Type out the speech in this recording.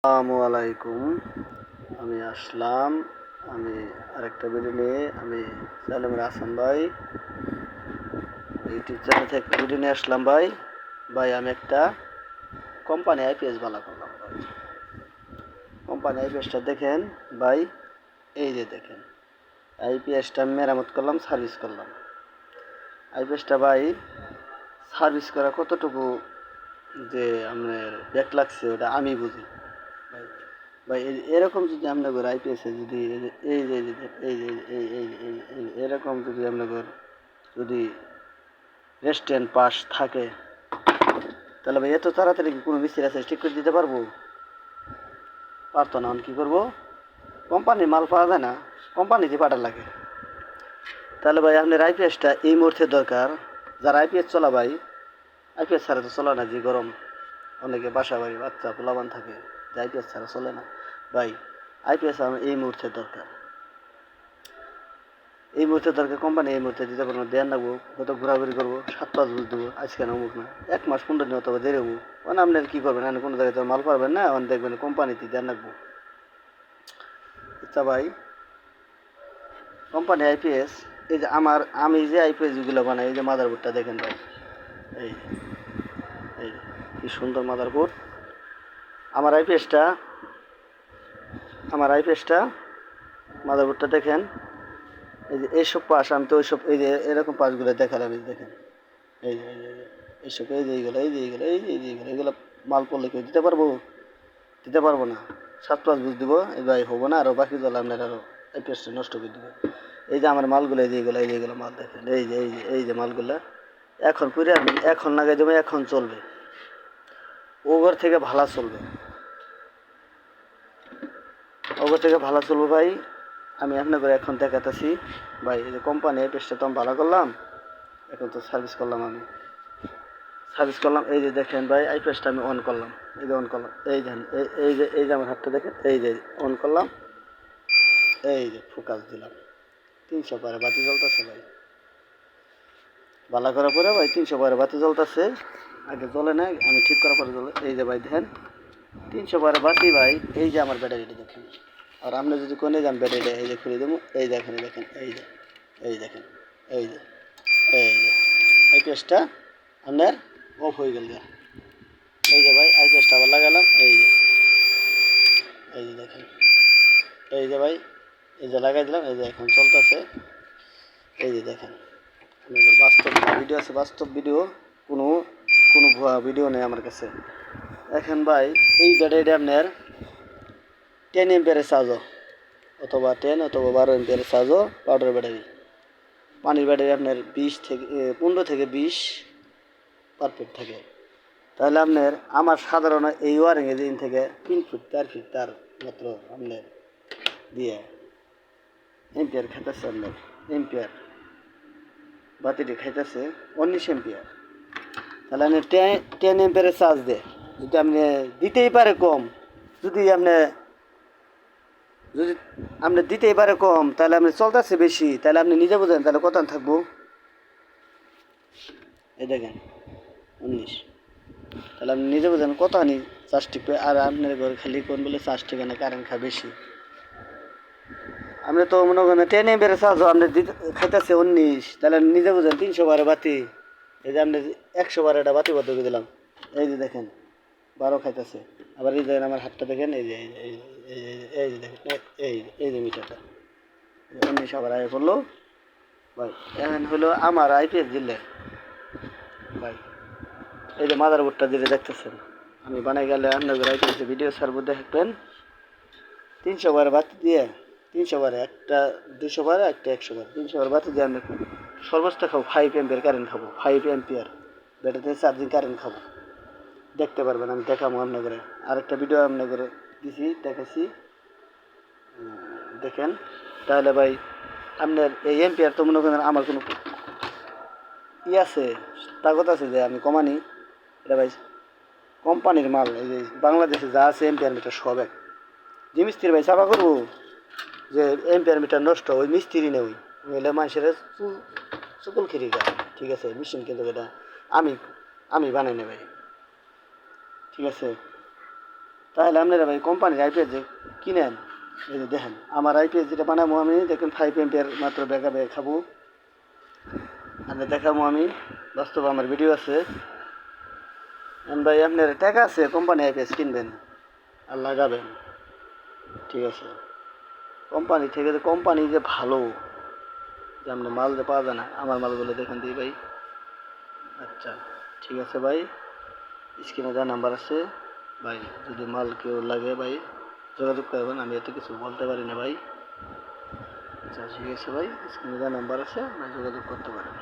আসসালামু আলাইকুম। আমি আসলাম। আমি আরেকটা ভিডিও নিয়ে সালেমের হাসান ভাই ইউটিউব চ্যানেল থেকে ভিডিও নিয়ে আসলাম ভাই। আমি একটা কোম্পানি আইপিএস বালা করলাম ভাই। কোম্পানি আইপিএসটা দেখেন ভাই, এই যে দেখেন আইপিএসটা মেরামত করলাম, সার্ভিস করলাম। আইপিএসটা ভাই সার্ভিস করা কতটুকু যে আপনার ব্যাক লাগছে ওটা আমি বুঝি ভাই। এরকম যদি আপনাদের আইপিএসে যদি এই যে এই যে এরকম যদি আপনাদের যদি রেস্টুরেন্ট পাস থাকে, তাহলে ভাই এত তাড়াতাড়ি কি কোনো মিস্ত্রি আছে ঠিক করে দিতে পারবো? পারতো না। কি করবো? কোম্পানির মাল পাওয়া যায় না, কোম্পানিতে পাঠার লাগে। তাহলে ভাই আপনার আইপিএসটা এই মুহূর্তে দরকার। যারা আইপিএস চলা ভাই, আইপিএস ছাড়া তো চলে না, যে গরম। অনেকে বাসা বাড়ি বাচ্চা পোলাবান থাকে, যে আইপিএস ছাড়া চলে না ভাই। আইপিএস আমার এই মুহূর্তে দরকার, এই মুহূর্তে দরকার। কোম্পানি এই মুহূর্তে দিতে পারবো, দেন রাখবো, হয়তো ঘোরাঘুরি করবো, 7-5 বুঝ দেবো, আজকে না অমুক না, 1 মাস 15 দিন অথবা দেরি হবো। আপনার কী করবেন? আপনি কোনো জায়গায় তো মাল পারবেন না, দেখবেন কোম্পানিতে দেন রাখবো। আচ্ছা ভাই, কোম্পানি আইপিএস, এই যে আমি যে আইপিএস যেগুলো বানাই, এই যে মাদারবোর্ডটা দেখেন ভাই, এই এই কি সুন্দর মাদারবোর্ড। আমার আইপিএসটা মাদারবোর্ডটা দেখেন। এই যে এইসব পাশ, আমি তো ওইসব এই যে এরকম পাশগুলো দেখালাম। এই দেখেন, এই যে এইসব, এই যে এইগুলো, এগুলো মাল পড়লে কেউ দিতে পারবো? দিতে পারবো না। 7-5 বুঝ দিব, এই ভাই হবো না, আরও বাকি জল আপনার আরও আইপিএসটা নষ্ট করে দেবে। এই যে আমার মালগুলো, এই যে এইগুলো মাল দেখেন, এই যে মালগুলো এখন পুরে এখন লাগাই দেবো, এখন চলবে, ওগর থেকে ভালো চলবে, ভাই। আমি আপনাকে এখন দেখাতেছি ভাই। এই যে কোম্পানি আইপিএসটা তো আমি ভালো করলাম, এখন তো সার্ভিস করলাম। এই যে দেখেন ভাই, আইপিএসটা আমি অন করলাম, এই যে অন করলাম, এই দেখেন, এই যে আমার হাতটা দেখেন, এই যে অন করলাম, এই যে ফোকাস দিলাম, 300 পারে বাতি জ্বলতেছে ভাই। ভালো করার পরে ভাই 300 পারে বাতি জ্বলতেছে। আগে জ্বলে না, আমি ঠিক করার পরে জ্বলে। এই যে ভাই দেখেন 300 পারে বাতি ভাই। এই যে আমার ব্যাটারিটা দেখেন। আর আপনি যদি কোনে যান ব্যাটারিটা, এই যে খুলে দেবো, এই দেখেন, এই যে দেখেন, এই যে আইপিএসটা আপনার অফ হয়ে গেল। এই যে ভাই আইপিএসটা আবার লাগালাম, এই যে দেখেন, এই যে ভাই, এই যে লাগাই দিলাম, এই যে এখন চলতেছে। এই যে দেখেন, আপনাদের বাস্তব ভিডিও আছে, বাস্তব ভিডিও, কোনো ভুয়া ভিডিও নেই আমার কাছে। এখন ভাই এই ব্যাটারিটা আপনার 10 এম্পিয়ারের চার্জও, অথবা 10 অথবা 12 এম্পিয়ারের চার্জও, পাউডার ব্যাটারি। পানির ব্যাটারি আপনার 15 থেকে 20 পারফেক্ট থাকে। তাহলে আপনার আমার সাধারণ এই ওয়ারিংয়ের দিন থেকে 3 ফিট 4 ফিট তার মাত্র আপনার দিয়ে এম্পিয়ার খাইতেছে। আপনার এম্পিয়ার বাতিটি খাইতেছে 19 এম্পিয়ার। তাহলে আপনি 10 এম্পিয়ারের চার্জ দেয়, যদি আপনি দিতেই পারে কম, যদি আপনি দিতেই পারে কম, তাহলে আপনি চলতেছে বেশি, তাহলে আপনি নিজে বোঝেন, তাহলে কত থাকবো। এই দেখেন 19, তাহলে আপনি নিজে বোঝেন কত আনি চার্জ টিপে। আর আপনার ঘরে খালি কোন বলে চার্জ টিপে না, কারেন্ট খায় বেশি। আপনি তো মনে করেন 10 এম্পিয়ারের চার্জও আপনি খাইতেছে 19, তাহলে নিজে বুঝেন 300 বারে বাতি। এই যে আপনি 100 বারে একটা বাতি বদ্ধ করে দিলাম, এই যে দেখেন 12 খাইতেছে। আবার এই দেখেন আমার হাতটা দেখেন, এই যে দেখেন, এই যে মিটারটা 19 আবার আগে পড়লো ভাই। এখন হলো আমার আইপিএস দিলে ভাই, এই যে মাদারবোর্ডটা দিলে দেখতেছেন, আমি বানাই গেলে আপনাদের আইপিএস ভিডিও ছাড়বো, দেখবেন 300 বারে বাতি দিয়ে, 300 বারে একটা, 200 বারে একটা, 100 বারে, 300 বারে বাতি দিয়ে আমরা সর্বোচ্চ খাবো 5 এম্পিয়ার কারেন্ট খাবো। 5 এম্পিয়ার ব্যাটারিতে চার্জিং কারেন্ট খাবো, দেখতে পারবেন। আমি দেখাবো আপনাদের, আরেকটা ভিডিও আপনাদের দিছি, দেখাচ্ছি, দেখেন। তাহলে ভাই আপনার এই এম্পিয়ার তো মনে করেন আমার কোনো আছে, তাগত আছে যে আমি কমানি। এটা ভাই কোম্পানির মাল। এই যে বাংলাদেশে যা আছে এম্পিয়ার মিটার সব এক। যে মিস্ত্রি ভাই চাপা করবো যে এম্পিয়ার মিটার নষ্ট, ওই মিস্ত্রি নেই, ওই মানুষের চুকুল খিরি গায়। ঠিক আছে, মেশিন কিন্তু এটা আমি বানাই না ভাই। ঠিক আছে, তাহলে আপনারা ভাই কোম্পানির আইপিএস যে কিনেন, এই যে দেখেন আমার আইপিএস যেটা বানাবো আমি, দেখুন 5 এম্পিয়ার মাত্র ব্যাকআপ খাবো। আমি দেখাবো, আমি বাস্তবে আমার ভিডিও আছে। ভাই আপনার টাকা আছে, কোম্পানি আইপিএস কিনবেন আর লাগাবেন, ঠিক আছে। কোম্পানি থেকে, যে কোম্পানি যে ভালো, যে আপনার মাল যে পাওয়া যায় না, আমার মালগুলো দেখেন দিই ভাই। আচ্ছা ঠিক আছে ভাই, স্ক্রিনে যা নাম্বার আছে ভাই, যদি মাল কেউ লাগে ভাই যোগাযোগ করবেন, আমি এত কিছু বলতে পারি না ভাই। আচ্ছা ঠিক আছে ভাই, স্ক্রিনে যা নাম্বার আছে ভাই যোগাযোগ করতে পারেন।